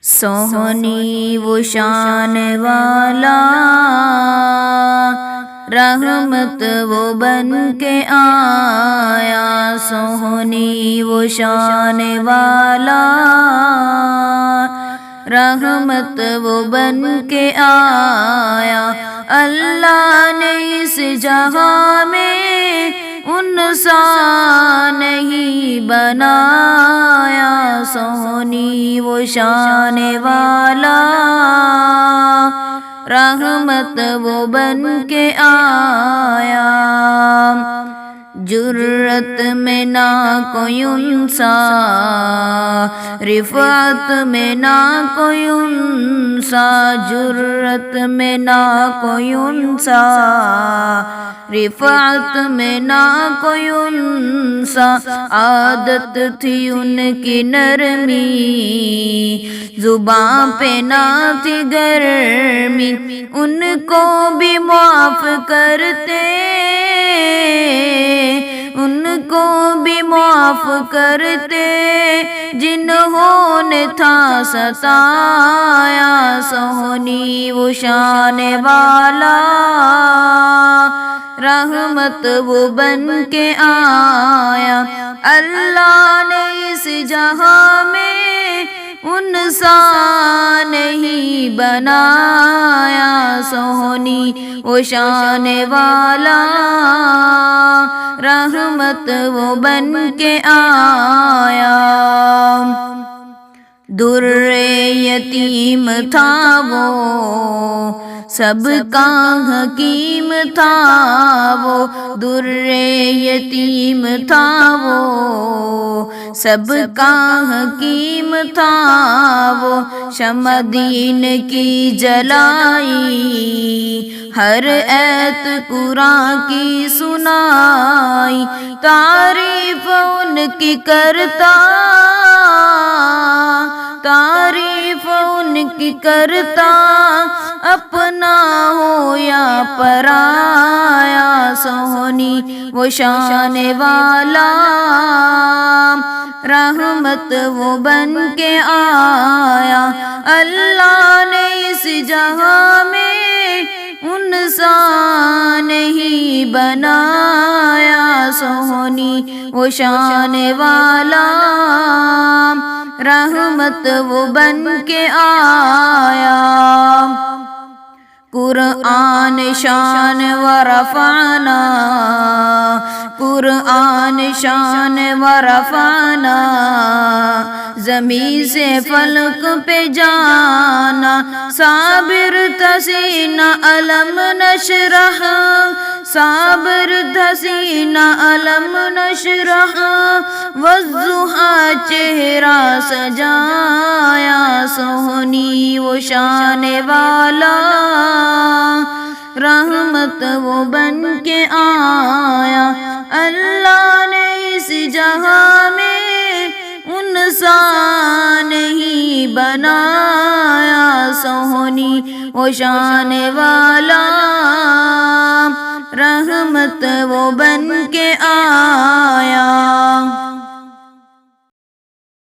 سونی وہ شان والا، رحمت وہ بن کے آیا، سونی وہ شان والا، رحمت وہ بن کے آیا۔ اللہ نے اس جہاں میں ان سا نہیں بنایا، سونی وہ شان والا، رحمت وہ بن کے آیا۔ جرت میں نہ کوئی انسا، رفعت میں نہ کوئی انسا، جرت میں نہ کوئی انسا، رفعت میں نہ کوئی انسا۔ عادت تھی ان کی نرمی، زباں پہ نہ تھی گرمی، ان کو بھی معاف کرتے، ان کو بھی معاف کرتے، جنہوں نے تھا ستایا، سونی وہ شان والا، رحمت وہ بن کے آیا۔ اللہ نے اس جہاں میں ان سا نہیں بنایا، سونی وہ شان والا، رحمت وہ بن کے آیا۔ در یتیم تھا وہ، سب کا حکیم تھا وہ، در یتیم تھا وہ، سب کا حکیم تھا وہ۔ شمع دین کی جلائی، ہر ایت قرآن کی سنائی، تعریف ان کی کرتا، تعریف ان کی کرتا، اپنا ہو یا پرایا، سونی وہ شان والا، رحمت وہ بن کے آیا۔ اللہ نے اس جہاں میں ان سا نہیں بنایا، سونی وہ شان والا، رحمت وہ بن کے آیا۔ قرآن شان و رفعنا، قرآن شان و رفعنا، زمین سے فلک پہ جانا، صابر تھا سینہ علم نشرح، صابر تھا سینہ علم نشرح، والضحیٰ چہرہ سجایا، سونی وہ شان والا، رحمت وہ بن کے آیا۔ اللہ نے اس جہاں میں ان سا نہیں بنایا، سونی وہ شان والا، رحمت وہ بن کے آیا۔